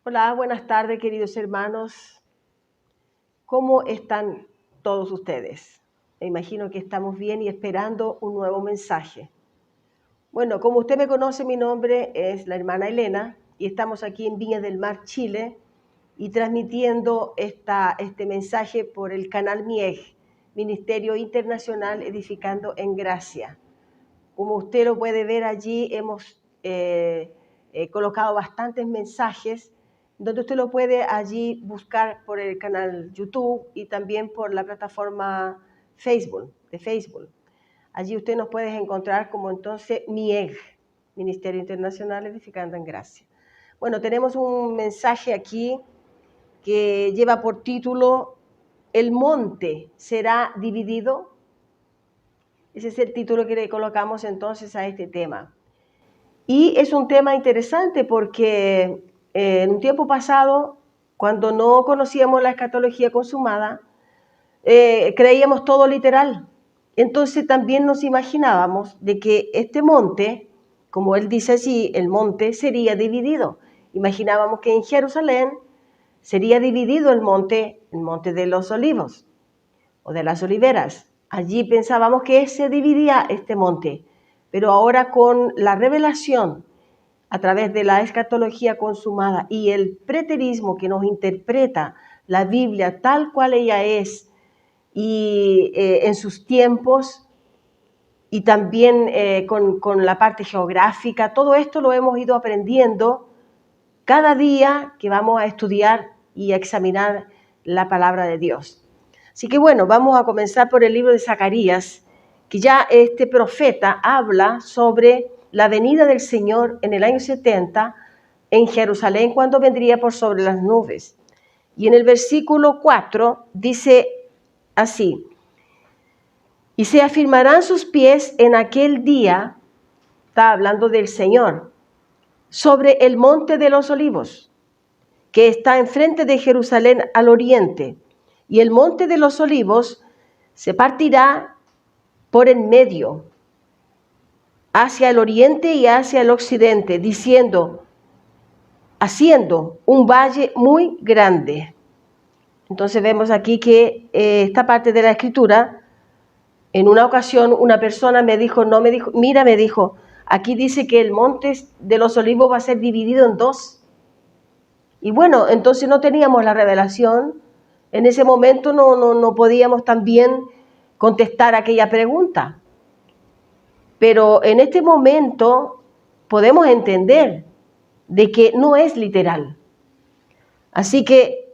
Hola, buenas tardes, queridos hermanos. ¿Cómo están todos ustedes? Me imagino que estamos bien y esperando un nuevo mensaje. Bueno, como usted me conoce, mi nombre es la hermana Elena y estamos aquí en Viña del Mar, Chile, y transmitiendo este mensaje por el canal MIEG, Ministerio Internacional Edificando en Gracia. Como usted lo puede ver allí, hemos colocado bastantes mensajes donde usted lo puede allí buscar por el canal YouTube y también por la plataforma de Facebook. Allí usted nos puede encontrar como entonces MIEG, Ministerio Internacional Edificando en Gracia. Bueno, tenemos un mensaje aquí que lleva por título ¿El monte será dividido? Ese es el título que le colocamos entonces a este tema. Y es un tema interesante porque en un tiempo pasado, cuando no conocíamos la escatología consumada, creíamos todo literal. Entonces también nos imaginábamos de que este monte, como él dice allí, el monte sería dividido. Imaginábamos que en Jerusalén sería dividido el monte de los olivos o de las oliveras. Allí pensábamos que se dividía este monte, pero ahora con la revelación a través de la escatología consumada y el preterismo que nos interpreta la Biblia tal cual ella es y en sus tiempos y también con la parte geográfica, todo esto lo hemos ido aprendiendo cada día que vamos a estudiar y a examinar la palabra de Dios. Así que bueno, vamos a comenzar por el libro de Zacarías, que ya este profeta habla sobre la venida del Señor en el año 70 en Jerusalén, cuando vendría por sobre las nubes. Y en el versículo 4 dice así: y se afirmarán sus pies en aquel día, está hablando del Señor, sobre el monte de los olivos, que está enfrente de Jerusalén al oriente, y el monte de los olivos se partirá por en medio, hacia el oriente y hacia el occidente, haciendo un valle muy grande. Entonces vemos aquí que esta parte de la escritura, en una ocasión una persona me dijo, aquí dice que el monte de los olivos va a ser dividido en dos. Y bueno, entonces no teníamos la revelación. En ese momento no podíamos también contestar aquella pregunta. Pero en este momento podemos entender de que no es literal. Así que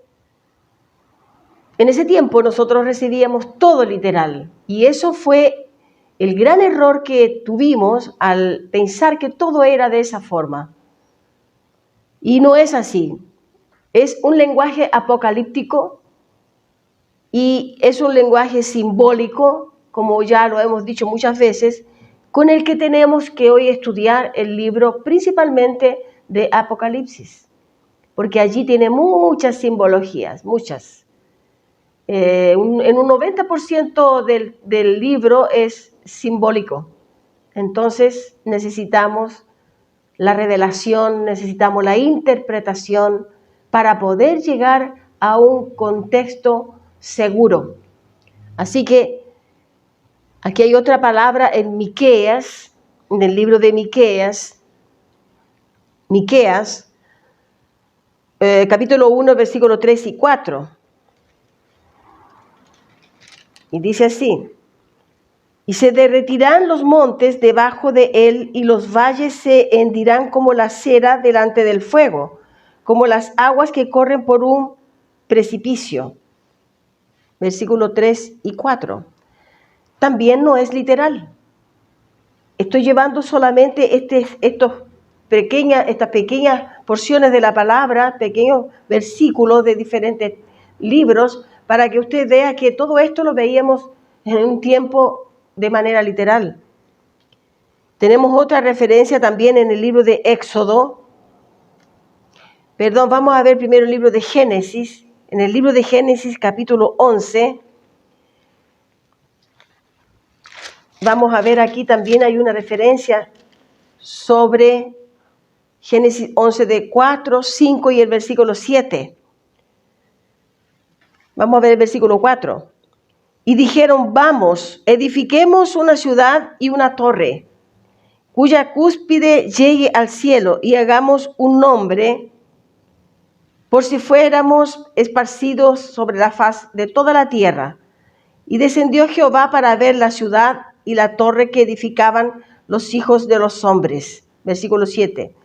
en ese tiempo nosotros recibíamos todo literal. Y eso fue el gran error que tuvimos al pensar que todo era de esa forma. Y no es así. Es un lenguaje apocalíptico y es un lenguaje simbólico, como ya lo hemos dicho muchas veces, con el que tenemos que hoy estudiar el libro principalmente de Apocalipsis, porque allí tiene muchas simbologías, muchas. En un 90% del libro es simbólico. Entonces necesitamos la revelación, necesitamos la interpretación para poder llegar a un contexto seguro. Así que aquí hay otra palabra en Miqueas, en el libro de Miqueas, capítulo 1, versículos 3 y 4. Y dice así: y se derretirán los montes debajo de él, y los valles se hendirán como la cera delante del fuego, como las aguas que corren por un precipicio. Versículo 3 y 4. También no es literal. Estoy llevando solamente estas pequeñas porciones de la palabra, pequeños versículos de diferentes libros, para que usted vea que todo esto lo veíamos en un tiempo de manera literal. Tenemos otra referencia también en el libro de Éxodo. Vamos a ver primero el libro de Génesis. En el libro de Génesis, capítulo 11, vamos a ver aquí también hay una referencia sobre Génesis 11 de 4, 5 y el versículo 7. Vamos a ver el versículo 4. Y dijeron, vamos, edifiquemos una ciudad y una torre, cuya cúspide llegue al cielo, y hagamos un nombre, por si fuéramos esparcidos sobre la faz de toda la tierra. Y descendió Jehová para ver la ciudad y la torre que edificaban los hijos de los hombres. Versículo 7.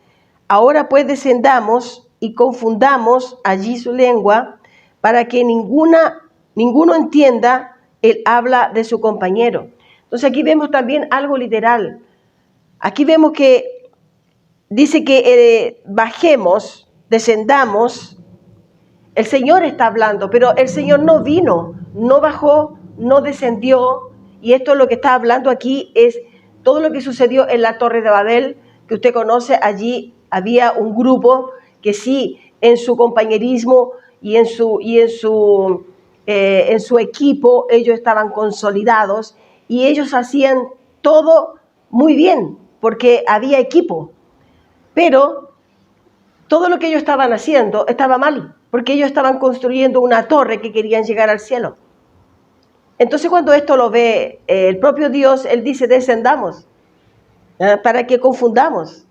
Ahora pues descendamos y confundamos allí su lengua, para que ninguno entienda el habla de su compañero. Entonces aquí vemos también algo literal. Aquí vemos que dice que bajemos, descendamos. El Señor está hablando, pero el Señor no vino, no bajó, no descendió. Y esto es lo que está hablando aquí, es todo lo que sucedió en la Torre de Babel, que usted conoce. Allí había un grupo que sí, en su compañerismo y en su equipo, ellos estaban consolidados y ellos hacían todo muy bien, porque había equipo. Pero todo lo que ellos estaban haciendo estaba mal, porque ellos estaban construyendo una torre que querían llegar al cielo. Entonces cuando esto lo ve el propio Dios, Él dice, descendamos, para que confundamos.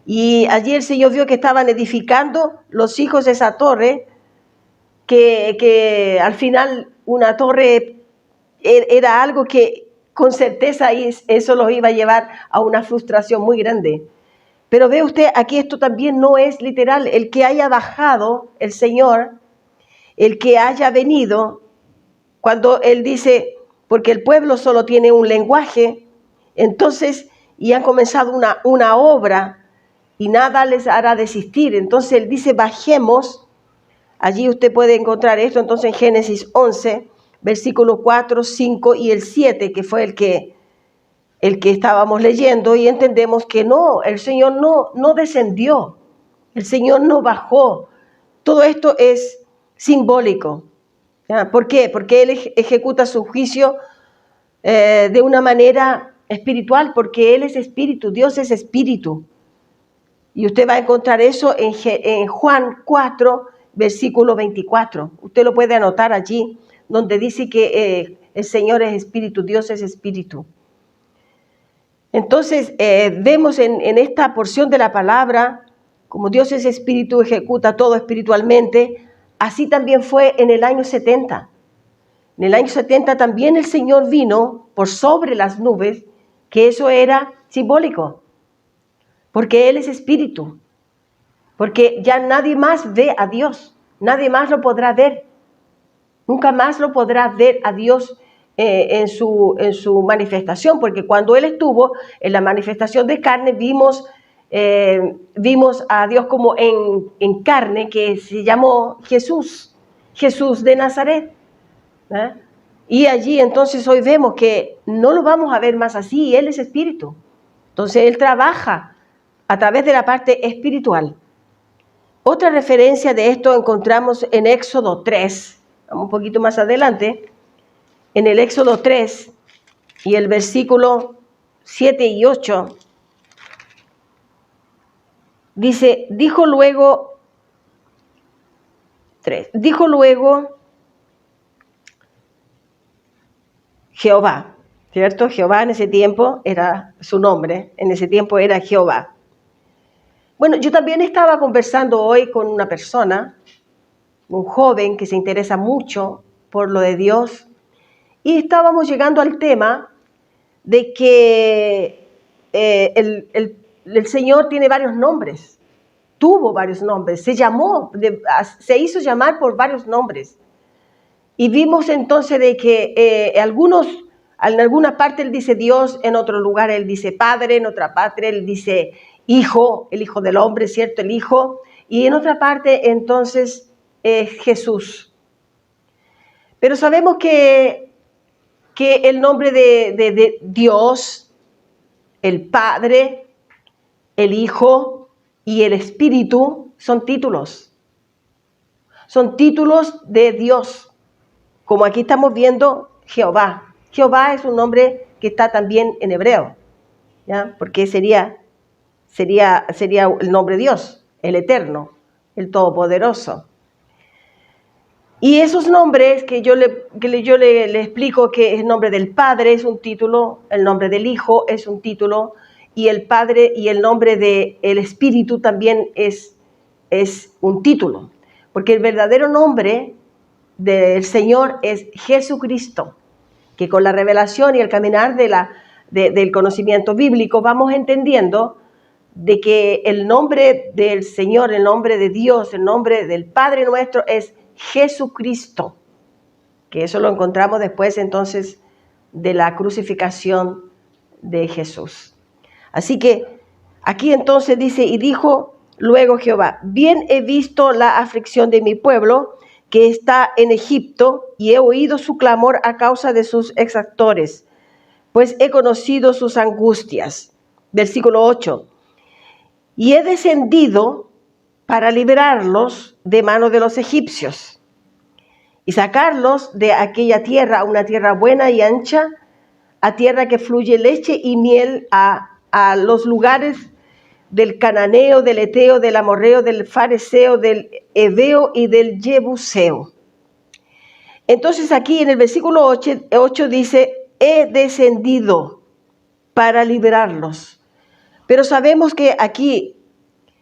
Y allí el Señor vio que estaban edificando los hijos de esa torre, que al final una torre era algo que con certeza eso los iba a llevar a una frustración muy grande. Pero ve usted, aquí esto también no es literal. El que haya bajado, el Señor, el que haya venido, cuando Él dice, porque el pueblo solo tiene un lenguaje, entonces, y han comenzado una obra, y nada les hará desistir. Entonces Él dice, bajemos. Allí usted puede encontrar esto, entonces en Génesis 11, versículos 4, 5 y el 7, que fue el que estábamos leyendo, y entendemos que no, el Señor no descendió, el Señor no bajó. Todo esto es simbólico. ¿Ya? ¿Por qué? Porque Él ejecuta su juicio de una manera espiritual, porque Él es espíritu, Dios es espíritu. Y usted va a encontrar eso en Juan 4, versículo 24. Usted lo puede anotar allí, donde dice que el Señor es espíritu, Dios es espíritu. Entonces, vemos en esta porción de la palabra, como Dios es espíritu, ejecuta todo espiritualmente, así también fue en el año 70. En el año 70 también el Señor vino por sobre las nubes, que eso era simbólico, porque Él es espíritu, porque ya nadie más ve a Dios, nadie más lo podrá ver, nunca más lo podrá ver a Dios en su manifestación, porque cuando Él estuvo en la manifestación de carne, vimos a Dios como en carne, que se llamó Jesús de Nazaret. ¿Eh? Y allí entonces hoy vemos que no lo vamos a ver más así, Él es espíritu. Entonces Él trabaja a través de la parte espiritual. Otra referencia de esto encontramos en Éxodo 3, vamos un poquito más adelante, en el Éxodo 3 y el versículo 7 y 8, dice, dijo luego Jehová, ¿cierto? Jehová en ese tiempo era su nombre, en ese tiempo era Jehová. Bueno, yo también estaba conversando hoy con una persona, un joven que se interesa mucho por lo de Dios, y estábamos llegando al tema de que el Señor tiene varios nombres, tuvo varios nombres, se hizo llamar por varios nombres. Y vimos entonces de que en alguna parte Él dice Dios, en otro lugar Él dice Padre, en otra parte Él dice Hijo, el Hijo del Hombre, ¿cierto? El Hijo. Y en otra parte entonces Jesús. Pero sabemos que el nombre de Dios, el Padre, el Hijo y el Espíritu son títulos. Son títulos de Dios. Como aquí estamos viendo Jehová. Jehová es un nombre que está también en hebreo, ¿ya? Porque sería sería el nombre Dios, el Eterno, el Todopoderoso. Y esos nombres que yo le explico que el nombre del Padre es un título, el nombre del Hijo es un título, y el Padre y el nombre del Espíritu también es un título, porque el verdadero nombre del Señor es Jesucristo, que con la revelación y el caminar del conocimiento bíblico vamos entendiendo de que el nombre del Señor, el nombre de Dios, el nombre del Padre nuestro es Jesucristo, que eso lo encontramos después entonces de la crucificación de Jesús. Así que aquí entonces dice, y dijo luego Jehová, bien he visto la aflicción de mi pueblo que está en Egipto, y he oído su clamor a causa de sus exactores, pues he conocido sus angustias. Versículo 8. Y he descendido para librarlos de mano de los egipcios y sacarlos de aquella tierra, a una tierra buena y ancha, a tierra que fluye leche y miel, a los lugares del cananeo, del eteo, del amorreo, del fareseo, del heveo y del jebuseo. Entonces aquí en el versículo 8 dice, he descendido para liberarlos. Pero sabemos que aquí,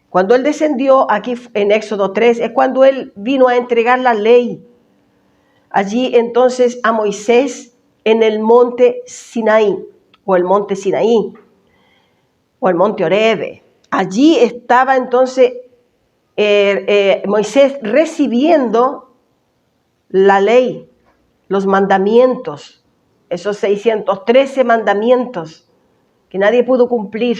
cuando él descendió, aquí en Éxodo 3, es cuando él vino a entregar la ley. Allí entonces a Moisés en el monte Sinaí, o el monte Sinaí, o el monte Horebe. Allí estaba entonces Moisés recibiendo la ley, los mandamientos, esos 613 mandamientos que nadie pudo cumplir.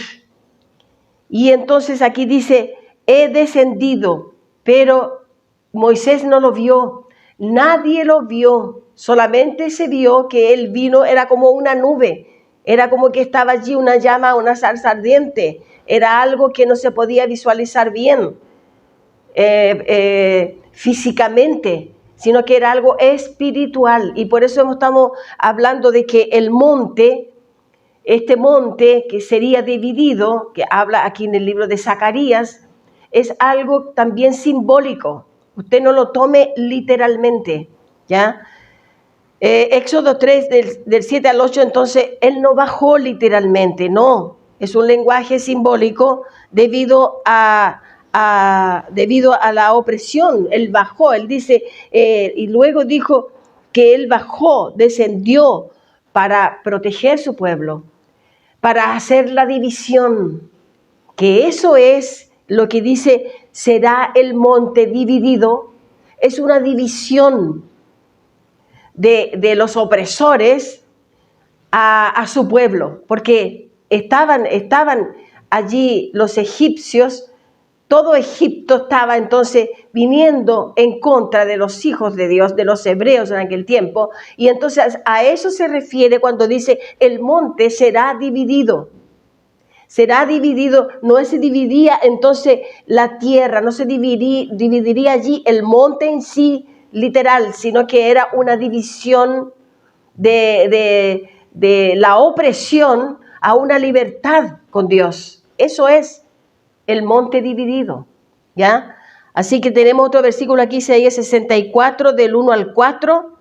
Y entonces aquí dice, he descendido, pero Moisés no lo vio, nadie lo vio, solamente se vio que él vino, era como una nube, era como que estaba allí una llama, una zarza ardiente, era algo que no se podía visualizar bien físicamente, sino que era algo espiritual. Y por eso estamos hablando de que el monte, este monte que sería dividido, que habla aquí en el libro de Zacarías, es algo también simbólico. Usted no lo tome literalmente, ¿ya? Éxodo 3, del 7 al 8, entonces, él no bajó literalmente, no. Es un lenguaje simbólico debido a la opresión. Él bajó, él dice, y luego dijo que él bajó, descendió para proteger su pueblo, para hacer la división, que eso es lo que dice, será el monte dividido, es una división de los opresores a su pueblo, porque estaban allí los egipcios, todo Egipto estaba entonces viniendo en contra de los hijos de Dios, de los hebreos en aquel tiempo, y entonces a eso se refiere cuando dice el monte será dividido. Será dividido, no se dividía entonces la tierra, no se dividiría allí el monte en sí literal, sino que era una división de la opresión a una libertad con Dios. Eso es el monte dividido, ¿ya? Así que tenemos otro versículo aquí, Isaías 64, del 1 al 4,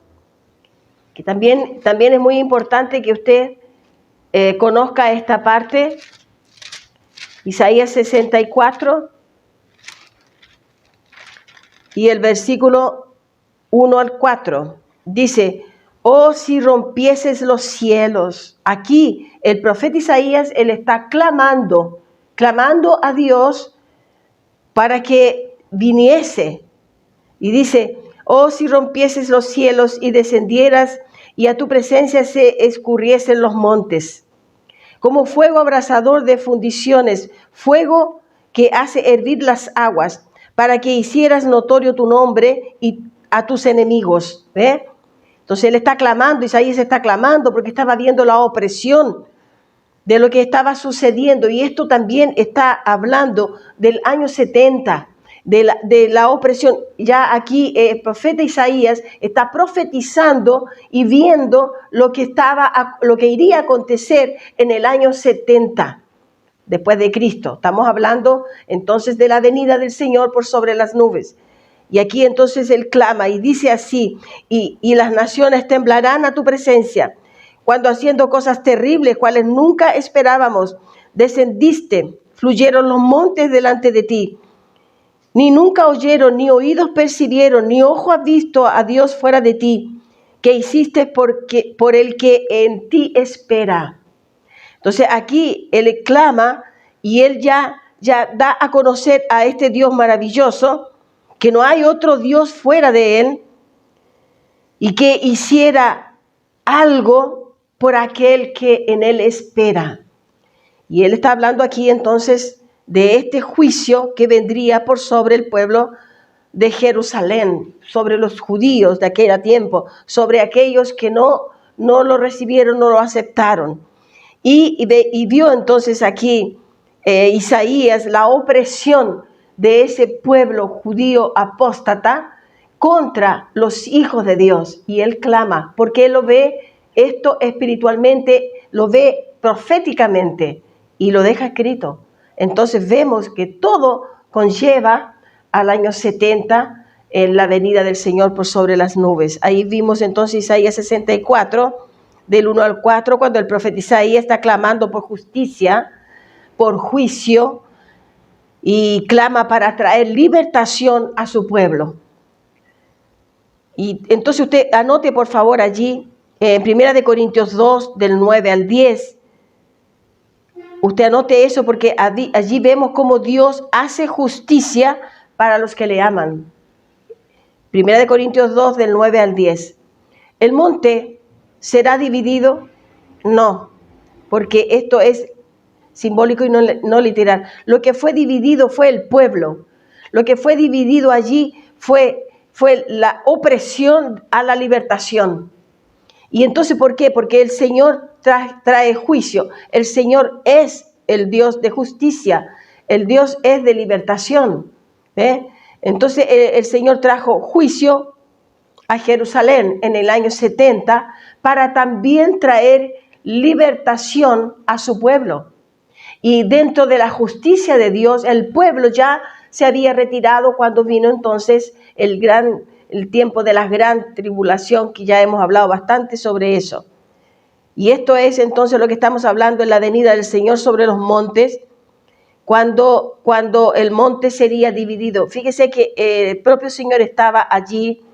que también es muy importante que usted conozca esta parte. Isaías 64 y el versículo 1 al 4 dice, oh, si rompieses los cielos. Aquí el profeta Isaías, él está clamando a Dios para que viniese. Y dice, oh, si rompieses los cielos y descendieras y a tu presencia se escurriesen los montes. Como fuego abrasador de fundiciones, fuego que hace hervir las aguas, para que hicieras notorio tu nombre y a tus enemigos. ¿Ve? Entonces él está clamando, Isaías está clamando porque estaba viendo la opresión de lo que estaba sucediendo. Y esto también está hablando del año 70, de la opresión. Ya aquí el profeta Isaías está profetizando y viendo lo que iría a acontecer en el año 70. después de Cristo. Estamos hablando entonces de la venida del Señor por sobre las nubes. Y aquí entonces Él clama y dice así, y las naciones temblarán a tu presencia, cuando haciendo cosas terribles, cuales nunca esperábamos, descendiste, fluyeron los montes delante de ti. Ni nunca oyeron, ni oídos percibieron, ni ojo ha visto a Dios fuera de ti, que hiciste por el que en ti espera. Entonces aquí Él clama y Él ya da a conocer a este Dios maravilloso, que no hay otro Dios fuera de Él, y que hiciera algo por aquel que en Él espera. Y Él está hablando aquí entonces de este juicio que vendría por sobre el pueblo de Jerusalén, sobre los judíos de aquel tiempo, sobre aquellos que no lo recibieron, no lo aceptaron. Y vio entonces aquí Isaías la opresión de ese pueblo judío apóstata contra los hijos de Dios. Y él clama, porque él lo ve esto espiritualmente, lo ve proféticamente y lo deja escrito. Entonces vemos que todo conlleva al año 70 en la venida del Señor por sobre las nubes. Ahí vimos entonces Isaías 64, del 1 al 4, cuando el profeta Isaías está clamando por justicia, por juicio, y clama para traer libertación a su pueblo. Y entonces usted anote por favor allí, en 1 Corintios 2, del 9 al 10, usted anote eso porque allí vemos cómo Dios hace justicia para los que le aman. 1 Corintios 2, del 9 al 10. ¿El monte será dividido? No, porque esto es simbólico y no literal. Lo que fue dividido fue el pueblo. Lo que fue dividido allí fue la opresión a la libertación. Y entonces, ¿por qué? Porque el Señor trae juicio. El Señor es el Dios de justicia. El Dios es de libertación. Entonces, el Señor trajo juicio a Jerusalén en el año 70 para también traer libertación a su pueblo. Y dentro de la justicia de Dios, el pueblo ya se había retirado cuando vino entonces el tiempo de la gran tribulación, que ya hemos hablado bastante sobre eso. Y esto es entonces lo que estamos hablando en la venida del Señor sobre los montes, cuando el monte sería dividido. Fíjese que el propio Señor estaba allí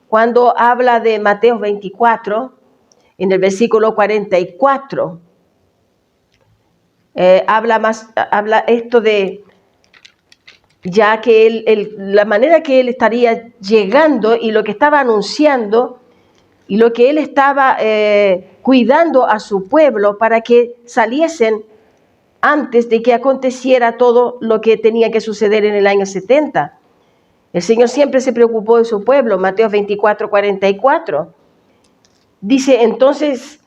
cuando habla de Mateo 24, en el versículo 44. Habla esto de ya que la manera que él estaría llegando y lo que estaba anunciando y lo que él estaba cuidando a su pueblo para que saliesen antes de que aconteciera todo lo que tenía que suceder en el año 70. El Señor siempre se preocupó de su pueblo. Mateo 24, 44. Dice entonces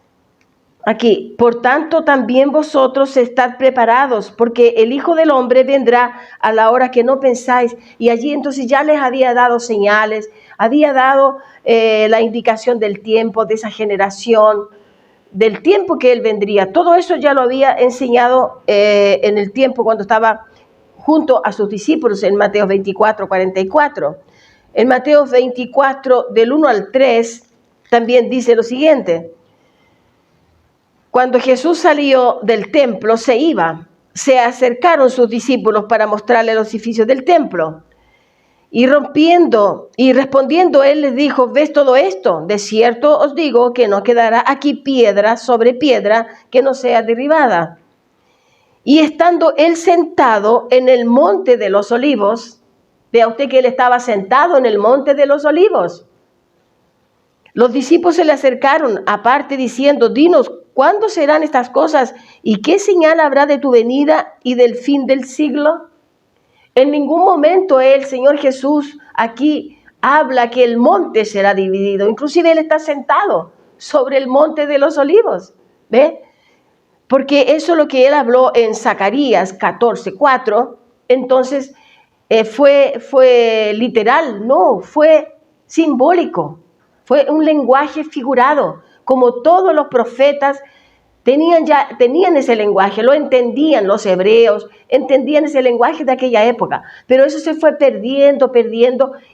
aquí, por tanto también vosotros estad preparados, porque el Hijo del Hombre vendrá a la hora que no pensáis. Y allí entonces ya les había dado señales, había dado la indicación del tiempo, de esa generación, del tiempo que Él vendría. Todo eso ya lo había enseñado en el tiempo cuando estaba junto a sus discípulos en Mateo 24, 44. En Mateo 24, del 1 al 3, también dice lo siguiente. Cuando Jesús salió del templo, se acercaron sus discípulos para mostrarle los edificios del templo. Y respondiendo él les dijo, ¿ves todo esto? De cierto os digo que no quedará aquí piedra sobre piedra que no sea derribada. Y estando él sentado en el monte de los olivos, vea usted que él estaba sentado en el monte de los olivos. Los discípulos se le acercaron aparte diciendo, dinos, ¿cuándo serán estas cosas? ¿Y qué señal habrá de tu venida y del fin del siglo? En ningún momento el Señor Jesús aquí habla que el monte será dividido. Inclusive Él está sentado sobre el monte de los olivos. ¿Ve? Porque eso es lo que Él habló en Zacarías 14:4. Entonces fue literal, no, fue simbólico. Fue un lenguaje figurado, como todos los profetas tenían ese lenguaje, lo entendían los hebreos, entendían ese lenguaje de aquella época, pero eso se fue perdiendo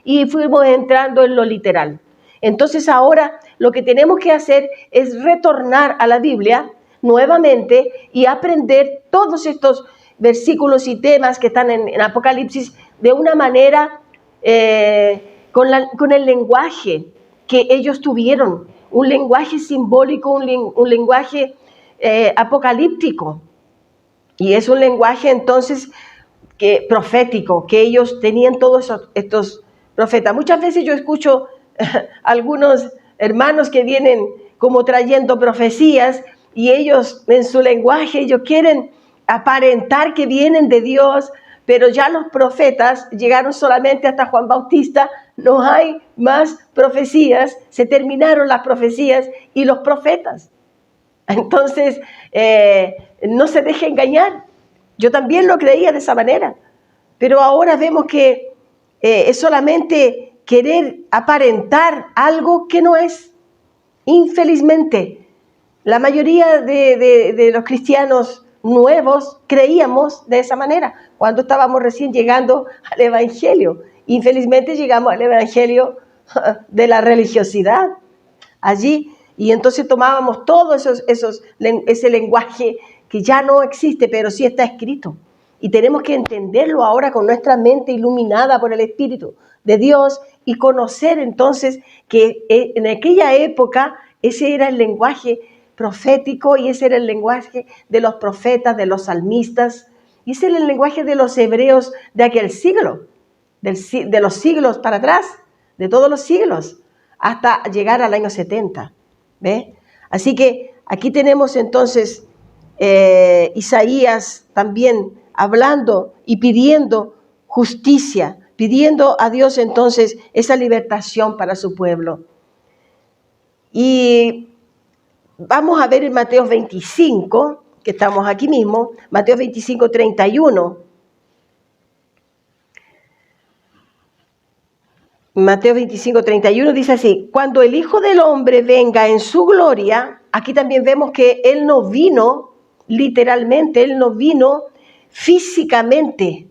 y fuimos entrando en lo literal. Entonces ahora lo que tenemos que hacer es retornar a la Biblia nuevamente y aprender todos estos versículos y temas que están en Apocalipsis de una manera con el lenguaje que ellos tuvieron, un lenguaje simbólico, un lenguaje apocalíptico, y es un lenguaje entonces profético, que ellos tenían todos estos profetas. Muchas veces yo escucho algunos hermanos que vienen como trayendo profecías, y ellos en su lenguaje, ellos quieren aparentar que vienen de Dios, pero ya los profetas llegaron solamente hasta Juan Bautista, no hay más profecías, se terminaron las profecías y los profetas. Entonces, no se deje engañar. Yo también lo creía de esa manera, pero ahora vemos que es solamente querer aparentar algo que no es. Infelizmente, la mayoría de los cristianos nuevos creíamos de esa manera cuando estábamos recién llegando al Evangelio. Infelizmente llegamos al Evangelio de la religiosidad allí, y entonces tomábamos todo ese lenguaje que ya no existe, pero sí está escrito. Y tenemos que entenderlo ahora con nuestra mente iluminada por el Espíritu de Dios y conocer entonces que en aquella época ese era el lenguaje profético, y ese era el lenguaje de los profetas, de los salmistas, y ese era el lenguaje de los hebreos de aquel siglo, de los siglos para atrás, de todos los siglos, hasta llegar al año 70. ¿Ve? Así que aquí tenemos entonces Isaías también hablando y pidiendo justicia, pidiendo a Dios entonces esa libertación para su pueblo. Y vamos a ver en Mateo 25, que estamos aquí mismo, Mateo 25, 31. Mateo 25, 31 dice así: cuando el Hijo del Hombre venga en su gloria, aquí también vemos que Él no vino literalmente, Él no vino físicamente,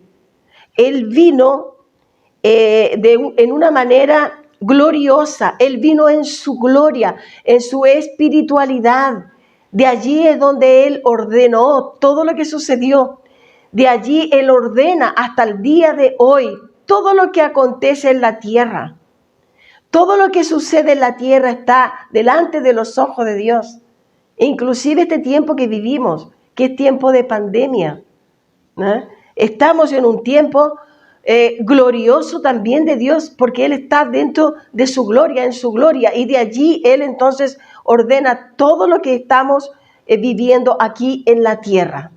Él vino en una manera gloriosa, Él vino en su gloria, en su espiritualidad. De allí es donde Él ordenó todo lo que sucedió. De allí Él ordena hasta el día de hoy todo lo que acontece en la tierra. Todo lo que sucede en la tierra está delante de los ojos de Dios. Inclusive este tiempo que vivimos, que es tiempo de pandemia, ¿no? Estamos en un tiempo glorioso también de Dios, porque Él está dentro de su gloria, en su gloria, y de allí Él entonces ordena todo lo que estamos viviendo aquí en la tierra.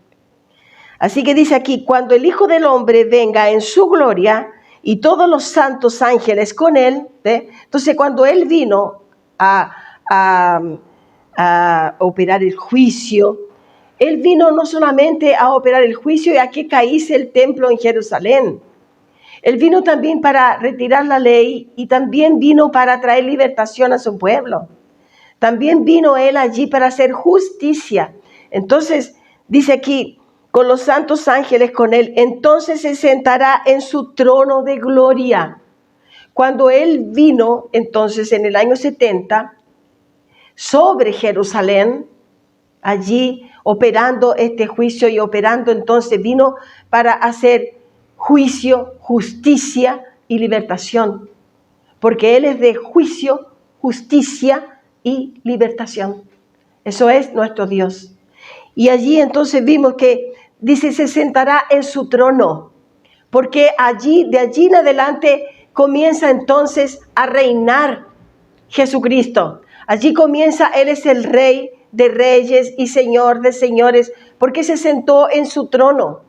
Así que dice aquí: cuando el Hijo del Hombre venga en su gloria y todos los santos ángeles con Él, ¿ve? Entonces cuando Él vino a operar el juicio, Él vino no solamente a operar el juicio y a que caíse el templo en Jerusalén. Él vino también para retirar la ley, y también vino para traer libertación a su pueblo. También vino Él allí para hacer justicia. Entonces dice aquí: con los santos ángeles con Él, entonces se sentará en su trono de gloria. Cuando Él vino entonces en el año 70 sobre Jerusalén, allí operando este juicio, y operando entonces vino para hacer juicio, justicia y libertación, porque Él es de juicio, justicia y libertación. Eso es nuestro Dios. Y allí entonces vimos que dice: se sentará en su trono, porque de allí en adelante comienza entonces a reinar Jesucristo. Allí comienza, Él es el Rey de reyes y Señor de señores, porque se sentó en su trono.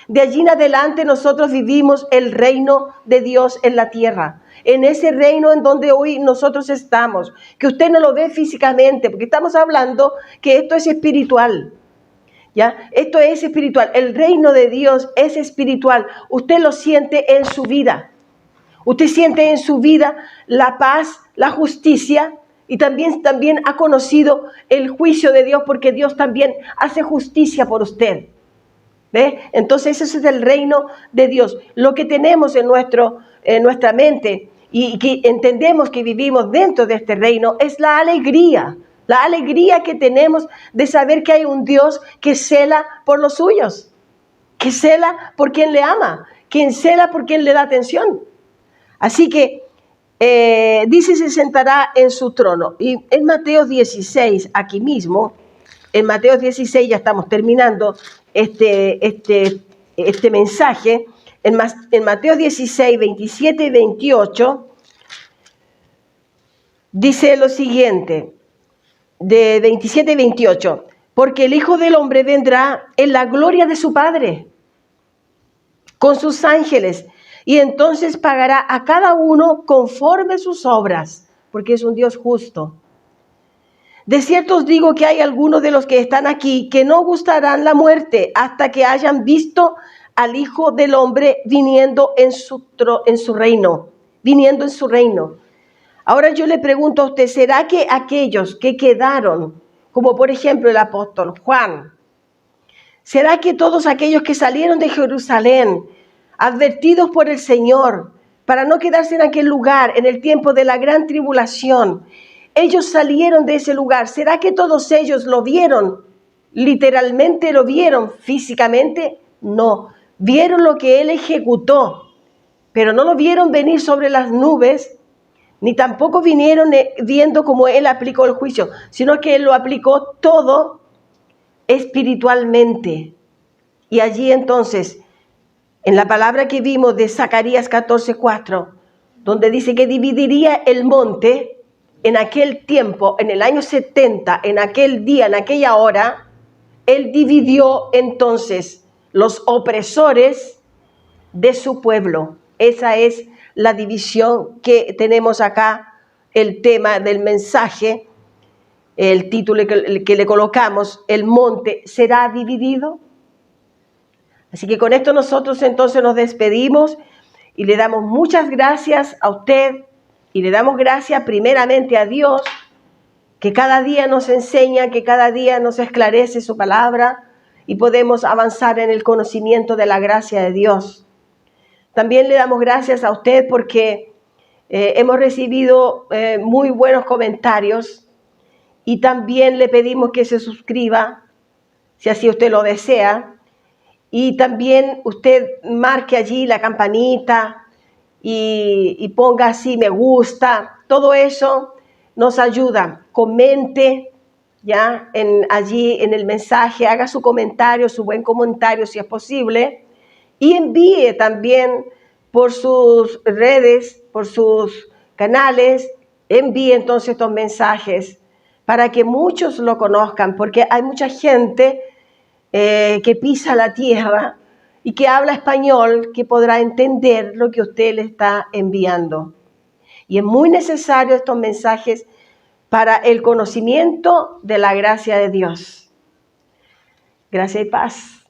De allí en adelante nosotros vivimos el reino de Dios en la tierra, en ese reino en donde hoy nosotros estamos, que usted no lo ve físicamente, porque estamos hablando que esto es espiritual. ¿Ya? Esto es espiritual. El reino de Dios es espiritual. Usted lo siente en su vida. Usted siente en su vida la paz, la justicia Y también ha conocido el juicio de Dios, porque Dios también hace justicia por usted. ¿Ve? Entonces ese es el reino de Dios. Lo que tenemos en nuestra mente y que entendemos que vivimos dentro de este reino es la alegría que tenemos de saber que hay un Dios que cela por los suyos, que cela por quien le ama, quien cela por quien le da atención. Así que dice, se sentará en su trono. Y en Mateo 16, aquí mismo, en Mateo 16, ya estamos terminando este mensaje, en Mateo 16, 27 y 28, dice lo siguiente, de 27 y 28, porque el Hijo del Hombre vendrá en la gloria de su Padre, con sus ángeles, y entonces pagará a cada uno conforme sus obras, porque es un Dios justo. De cierto os digo que hay algunos de los que están aquí que no gustarán la muerte hasta que hayan visto al Hijo del Hombre viniendo en su reino. Ahora yo le pregunto a usted, ¿será que aquellos que quedaron, como por ejemplo el apóstol Juan, será que todos aquellos que salieron de Jerusalén, advertidos por el Señor, para no quedarse en aquel lugar en el tiempo de la gran tribulación, ellos salieron de ese lugar? ¿Será que todos ellos lo vieron? ¿Literalmente lo vieron físicamente? No. Vieron lo que Él ejecutó, pero no lo vieron venir sobre las nubes, ni tampoco vinieron viendo cómo Él aplicó el juicio, sino que Él lo aplicó todo espiritualmente. Y allí entonces, en la palabra que vimos de Zacarías 14:4, donde dice que dividiría el monte en aquel tiempo, en el año 70, en aquel día, en aquella hora, Él dividió entonces los opresores de su pueblo. Esa es la división que tenemos acá, el tema del mensaje, el título que le colocamos, el monte será dividido. Así que con esto nosotros entonces nos despedimos y le damos muchas gracias a usted y le damos gracias primeramente a Dios, que cada día nos enseña, que cada día nos esclarece su palabra y podemos avanzar en el conocimiento de la gracia de Dios. También le damos gracias a usted porque hemos recibido muy buenos comentarios y también le pedimos que se suscriba, si así usted lo desea. Y también usted marque allí la campanita y ponga así me gusta. Todo eso nos ayuda. Comente ya allí en el mensaje, haga su comentario, su buen comentario si es posible. Y envíe también por sus redes, por sus canales, envíe entonces estos mensajes para que muchos lo conozcan, porque hay mucha gente que pisa la tierra y que habla español, que podrá entender lo que usted le está enviando. Y es muy necesario estos mensajes para el conocimiento de la gracia de Dios. Gracia y paz.